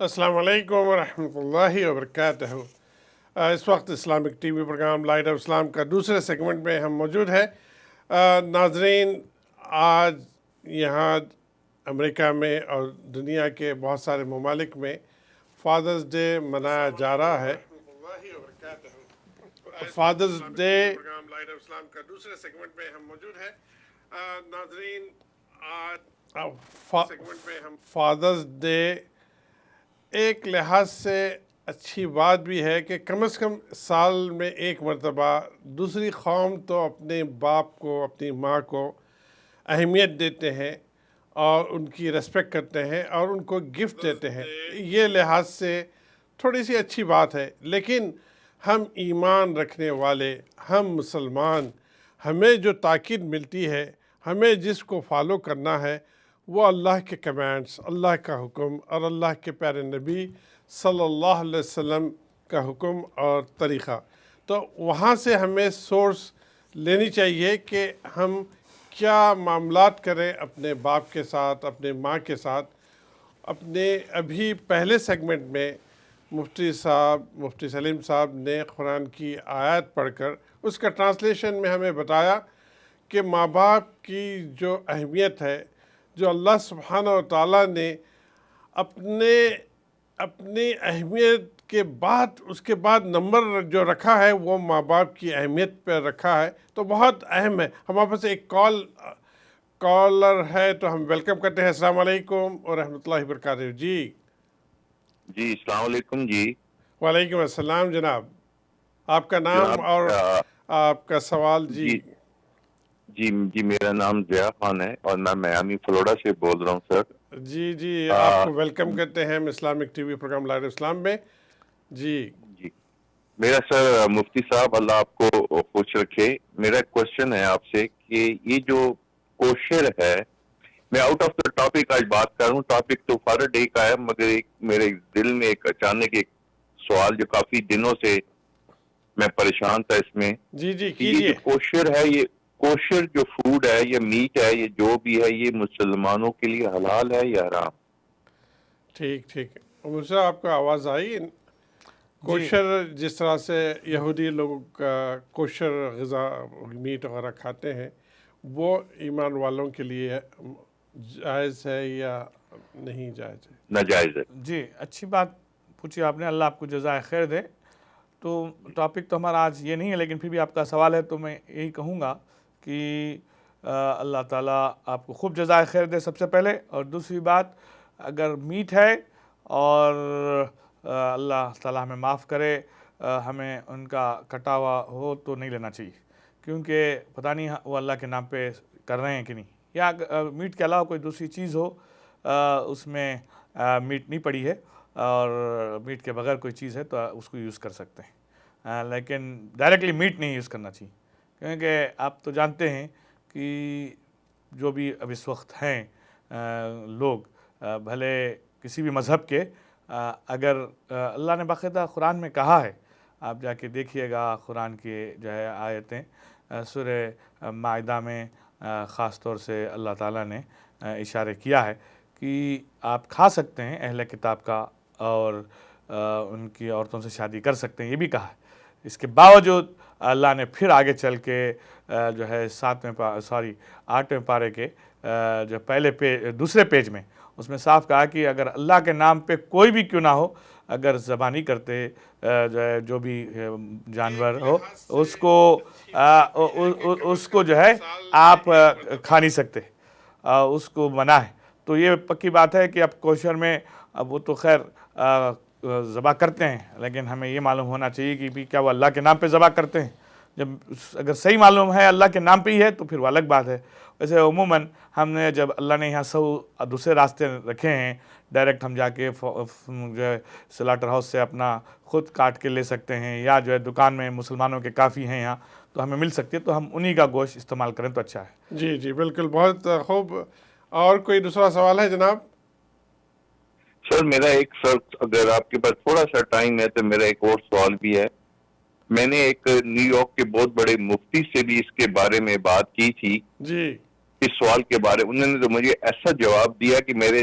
السلام علیکم ورحمۃ اللہ وبرکاتہ۔ اس وقت Islamic TV program light of Islam کا دوسرے سیگمنٹ میں ہم موجود ہیں۔ ناظرین، آج یہاں امریکہ میں اور دنیا کے بہت سارے ممالک میں فادرز ڈے منایا جا رہا ہے۔ Father's day program light of Islam کا دوسرے سیگمنٹ میں ہم موجود ہیں۔ ناظرین، آج سیگمنٹ میں ہم فادرز ڈے ایک لحاظ سے اچھی بات بھی ہے کہ کم از کم سال میں ایک مرتبہ دوسری قوم تو اپنے باپ کو، اپنی ماں کو اہمیت دیتے ہیں اور ان کی ریسپیکٹ کرتے ہیں اور ان کو گفٹ دیتے ہیں۔ یہ لحاظ سے تھوڑی سی اچھی بات ہے، لیکن ہم ایمان رکھنے والے، ہم مسلمان، ہمیں جو تاکید ملتی ہے، ہمیں جس کو فالو کرنا ہے، وہ اللہ کے کمانڈس، اللہ کا حکم اور اللہ کے پیارے نبی صلی اللہ علیہ وسلم کا حکم اور طریقہ۔ تو وہاں سے ہمیں سورس لینی چاہیے کہ ہم کیا معاملات کریں اپنے باپ کے ساتھ، اپنے ماں کے ساتھ۔ اپنے ابھی پہلے سیگمنٹ میں مفتی سلیم صاحب نے قرآن کی آیات پڑھ کر اس کا ٹرانسلیشن میں ہمیں بتایا کہ ماں باپ کی جو اہمیت ہے، جو اللہ سبحانہ و تعالیٰ نے اپنی اہمیت کے بعد، اس کے بعد نمبر جو رکھا ہے وہ ماں باپ کی اہمیت پہ رکھا ہے، تو بہت اہم ہے۔ ہمارے پاس ایک کالر ہے تو ہم ویلکم کرتے ہیں۔ السلام علیکم ورحمۃ اللہ وبرکاتہ۔ جی السلام علیکم جی۔ وعلیکم السلام جناب، آپ کا نام جناب اور آپ کا سوال۔ جی جی میرا نام ضیاء خان ہے اور میں میامی فلوریڈا سے بول رہا ہوں سر۔ جی آپ کو ویلکم کرتے ہیں ہم Islamic TV program light of Islam میں۔ جی میرا سر مفتی صاحب اللہ آپ کو خوش رکھے، میرا کوشچن ہے آپ سے کہ یہ جو کوشر ہے، میں آؤٹ آف دا ٹاپک آج بات کر رہا ہوں، ٹاپک تو فادر ڈے کا ہے، مگر ایک میرے دل میں ایک اچانک ایک سوال جو کافی دنوں سے میں پریشان تھا اس میں، جی کہ یہ جو کیجیے۔ کوشر ہے، یہ کوشر جو فوڈ ہے، یہ میٹ ہے، یہ جو بھی ہے، یہ مسلمانوں کے لیے حلال ہے یا حرام؟ ٹھیک مجھ سے آپ کو آواز آئی؟ کوشر جس طرح سے یہودی لوگ کوشر غذا میٹ وغیرہ کھاتے ہیں، وہ ایمان والوں کے لیے جائز ہے یا نہیں جائز ہے؟ ناجائز ہے۔ جی اچھی بات پوچھی آپ نے، اللہ آپ کو جزائے خیر دے۔ تو ٹاپک تو ہمارا آج یہ نہیں ہے، لیکن پھر بھی آپ کا سوال ہے تو میں یہی کہوں گا کہ اللہ تعالیٰ آپ کو خوب جزائے خیر دے سب سے پہلے، اور دوسری بات اگر میٹ ہے اور اللہ تعالیٰ ہمیں معاف کرے، ہمیں ان کا کٹا ہوا ہو تو نہیں لینا چاہیے، کیونکہ پتہ نہیں وہ اللہ کے نام پہ کر رہے ہیں کہ نہیں، یا میٹ کے علاوہ کوئی دوسری چیز ہو اس میں میٹ نہیں پڑی ہے اور میٹ کے بغیر کوئی چیز ہے تو اس کو یوز کر سکتے ہیں، لیکن ڈائریکٹلی میٹ نہیں یوز کرنا چاہیے، کیونکہ آپ تو جانتے ہیں کہ جو بھی اب اس وقت ہیں لوگ، بھلے کسی بھی مذہب کے، اگر اللہ نے باقاعدہ قرآن میں کہا ہے، آپ جا کے دیکھیے گا قرآن کی جو ہے آیتیں، سورہ مائدہ میں خاص طور سے اللہ تعالیٰ نے اشارہ کیا ہے کہ آپ کھا سکتے ہیں اہل کتاب کا اور ان کی عورتوں سے شادی کر سکتے ہیں، یہ بھی کہا ہے۔ اس کے باوجود اللہ نے پھر آگے چل کے جو ہے 8ویں پارے کے جو دوسرے پیج میں اس میں صاف کہا کہ اگر اللہ کے نام پہ کوئی بھی کیوں نہ ہو، اگر زبانی کرتے جو بھی جانور ہو اس کو جو ہے آپ کھا نہیں سکتے، اس کو منع ہے۔ تو یہ پکی بات ہے کہ اب کوشر میں اب وہ تو خیر ذبح کرتے ہیں، لیکن ہمیں یہ معلوم ہونا چاہیے کہ بھی کیا وہ اللہ کے نام پہ ذبح کرتے ہیں۔ جب اگر صحیح معلوم ہے اللہ کے نام پہ ہی ہے تو پھر وہ الگ بات ہے۔ ویسے عموماً ہم نے جب اللہ نے یہاں دوسرے راستے رکھے ہیں، ڈائریکٹ ہم جا کے جو ہے سلاٹر ہاؤس سے اپنا خود کاٹ کے لے سکتے ہیں، یا جو ہے دکان میں مسلمانوں کے کافی ہیں یہاں تو ہمیں مل سکتی ہے، تو ہم انہی کا گوشت استعمال کریں تو اچھا ہے۔ جی بالکل، بہت خوب۔ اور کوئی دوسرا سوال ہے جناب؟ سر میرا اگر آپ کے پاس تھوڑا سا ٹائم ہے تو میرا ایک اور سوال بھی ہے۔ میں نے ایک نیو یارک کے بہت بڑے مفتی سے بھی اس کے بارے میں بات کی تھی، جی اس سوال کے بارے، انہوں نے تو مجھے ایسا جواب دیا کہ میرے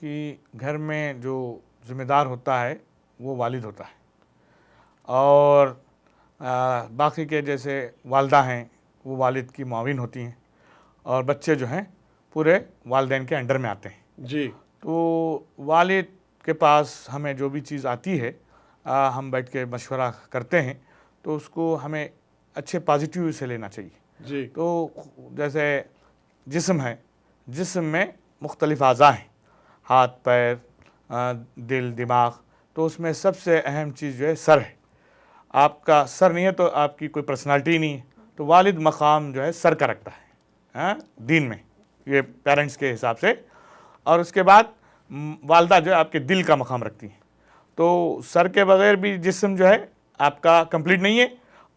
کہ گھر میں جو ذمہ دار ہوتا ہے وہ والد ہوتا ہے، اور باقی کے جیسے والدہ ہیں وہ والد کی معاون ہوتی ہیں، اور بچے جو ہیں پورے والدین کے انڈر میں آتے ہیں۔ جی تو والد کے پاس ہمیں جو بھی چیز آتی ہے ہم بیٹھ کے مشورہ کرتے ہیں، تو اس کو ہمیں اچھے پازیٹیو سے لینا چاہیے۔ جی تو جیسے جسم ہے، جسم میں مختلف اعضاء ہیں، ہاتھ، پیر، دل، دماغ، تو اس میں سب سے اہم چیز جو ہے سر ہے۔ آپ کا سر نہیں ہے تو آپ کی کوئی پرسنالٹی نہیں ہے، تو والد مقام جو ہے سر کا رکھتا ہے دین میں، یہ پیرنٹس کے حساب سے۔ اور اس کے بعد والدہ جو ہے آپ کے دل کا مقام رکھتی ہیں۔ تو سر کے بغیر بھی جسم جو ہے آپ کا کمپلیٹ نہیں ہے،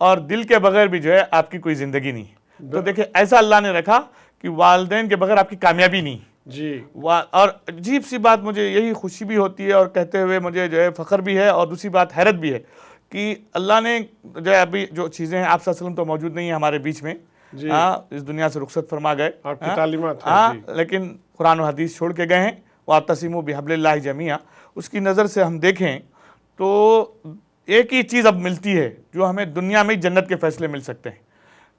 اور دل کے بغیر بھی جو ہے آپ کی کوئی زندگی نہیں ہے۔ تو دیکھیں ایسا اللہ نے رکھا کہ والدین کے بغیر آپ کی کامیابی نہیں ہے۔ جی اور عجیب سی بات، مجھے یہی خوشی بھی ہوتی ہے اور کہتے ہوئے مجھے جو ہے فخر بھی ہے، اور دوسری بات حیرت بھی ہے کہ اللہ نے جو ہے ابھی جو چیزیں ہیں، آپ صلی اللہ علیہ وسلم تو موجود نہیں ہیں ہمارے بیچ میں، جی اس دنیا سے رخصت فرما گئے، آپ کی تعلیمات ہیں، جی لیکن قرآن و حدیث چھوڑ کے گئے ہیں۔ وَاعْتَصِمُوا بِحَبْلِ اللَّهِ جَمِيعًا، اس کی نظر سے ہم دیکھیں تو ایک ہی چیز اب ملتی ہے جو ہمیں دنیا میں جنت کے فیصلے مل سکتے ہیں،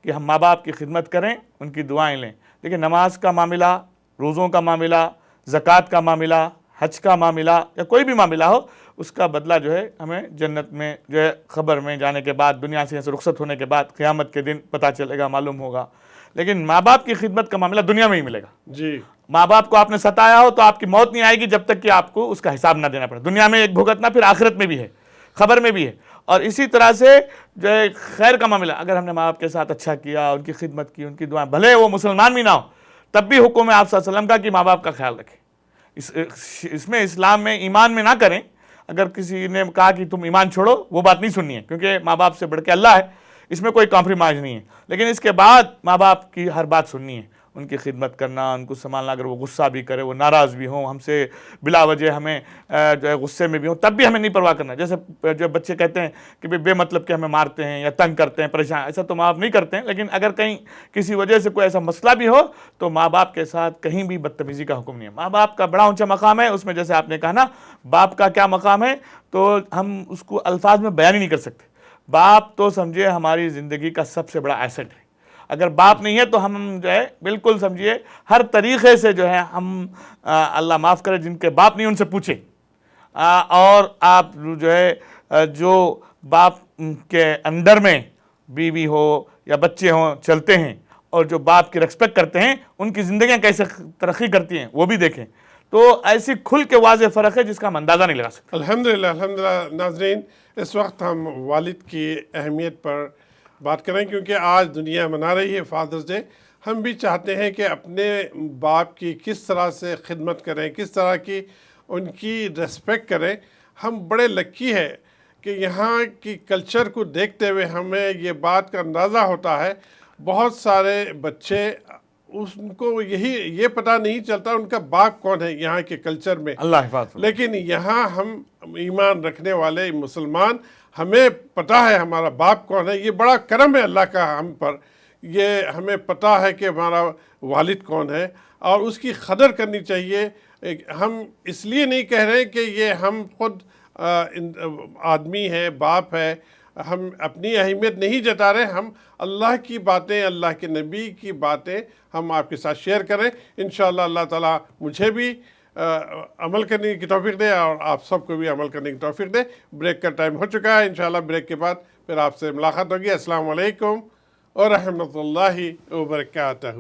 کہ ہم ماں باپ کی خدمت کریں، ان کی دعائیں لیں۔ لیکن نماز کا معاملہ، روزوں کا معاملہ، زکوٰۃ کا معاملہ، حج کا معاملہ، یا کوئی بھی معاملہ ہو، اس کا بدلہ جو ہے ہمیں جنت میں جو ہے خبر میں جانے کے بعد، دنیا سے رخصت ہونے کے بعد، قیامت کے دن پتہ چلے گا، معلوم ہوگا۔ لیکن ماں باپ کی خدمت کا معاملہ دنیا میں ہی ملے گا۔ جی ماں باپ کو آپ نے ستایا ہو تو آپ کی موت نہیں آئے گی جب تک کہ آپ کو اس کا حساب نہ دینا پڑے۔ دنیا میں ایک بھگتنا، پھر آخرت میں بھی ہے، خبر میں بھی ہے۔ اور اسی طرح سے جو ہے خیر کا معاملہ، اگر ہم نے ماں باپ کے ساتھ اچھا کیا، ان کی خدمت کی، ان کی دعائیں، بھلے وہ مسلمان بھی نہ ہو، تب بھی حکم ہے آپ صلی اللہ علیہ وسلم کا کہ ماں باپ کا خیال رکھیں۔ اس میں اسلام میں ایمان میں نہ کریں۔ اگر کسی نے کہا کہ تم ایمان چھوڑو، وہ بات نہیں سننی ہے، کیونکہ ماں باپ سے بڑھ کے اللہ ہے، اس میں کوئی کمپرومائز نہیں ہے۔ لیکن اس کے بعد ماں باپ کی ہر بات سننی ہے، ان کی خدمت کرنا، ان کو سنبھالنا۔ اگر وہ غصہ بھی کرے، وہ ناراض بھی ہوں ہم سے، بلا وجہ ہمیں جو ہے غصے میں بھی ہوں، تب بھی ہمیں نہیں پرواہ کرنا۔ جیسے جو بچے کہتے ہیں کہ بے مطلب کہ ہمیں مارتے ہیں یا تنگ کرتے ہیں، پریشان، ایسا تو ماں باپ نہیں کرتے ہیں۔ لیکن اگر کہیں کسی وجہ سے کوئی ایسا مسئلہ بھی ہو تو ماں باپ کے ساتھ کہیں بھی بدتمیزی کا حکم نہیں ہے۔ ماں باپ کا بڑا اونچا مقام ہے، اس میں جیسے آپ نے کہا نا باپ کا کیا مقام ہے، تو ہم اس کو الفاظ میں بیان ہی نہیں کر سکتے۔ باپ تو سمجھے ہماری زندگی کا سب سے بڑا ایسٹ ہے۔ اگر باپ نہیں ہے تو ہم جو ہے بالکل سمجھیے ہر طریقے سے جو ہے ہم اللہ معاف کرے جن کے باپ نہیں ان سے پوچھیں۔ اور آپ جو ہے جو باپ کے انڈر میں بیوی ہو یا بچے ہوں چلتے ہیں، اور جو باپ کی ریسپیکٹ کرتے ہیں، ان کی زندگیاں کیسے ترقی کرتی ہیں وہ بھی دیکھیں۔ تو ایسی کھل کے واضح فرق ہے جس کا ہم اندازہ نہیں لگا سکتے۔ الحمدللہ الحمدللہ۔ ناظرین، اس وقت ہم والد کی اہمیت پر بات کریں، کیونکہ آج دنیا منا رہی ہے فادرز ڈے۔ ہم بھی چاہتے ہیں کہ اپنے باپ کی کس طرح سے خدمت کریں، کس طرح کی ان کی ریسپیکٹ کریں۔ ہم بڑے لکی ہیں کہ یہاں کی کلچر کو دیکھتے ہوئے ہمیں یہ بات کا اندازہ ہوتا ہے۔ بہت سارے بچے ان کو یہ پتہ نہیں چلتا ان کا باپ کون ہے یہاں کے کلچر میں۔ اللہ حفاظ۔ لیکن یہاں ہم ایمان رکھنے والے مسلمان، ہمیں پتہ ہے ہمارا باپ کون ہے۔ یہ بڑا کرم ہے اللہ کا ہم پر، یہ ہمیں پتہ ہے کہ ہمارا والد کون ہے، اور اس کی قدر کرنی چاہیے۔ ہم اس لیے نہیں کہہ رہے کہ یہ ہم خود آدمی ہے، باپ ہے، ہم اپنی اہمیت نہیں جتا رہے۔ ہم اللہ کی باتیں، اللہ کے نبی کی باتیں ہم آپ کے ساتھ شیئر کریں۔ انشاءاللہ اللہ تعالیٰ مجھے بھی عمل کرنے کی توفیق دے، اور آپ سب کو بھی عمل کرنے کی توفیق دے۔ بریک کا ٹائم ہو چکا ہے، انشاءاللہ بریک کے بعد پھر آپ سے ملاقات ہوگی۔ السلام علیکم ورحمۃ اللہ وبرکاتہ۔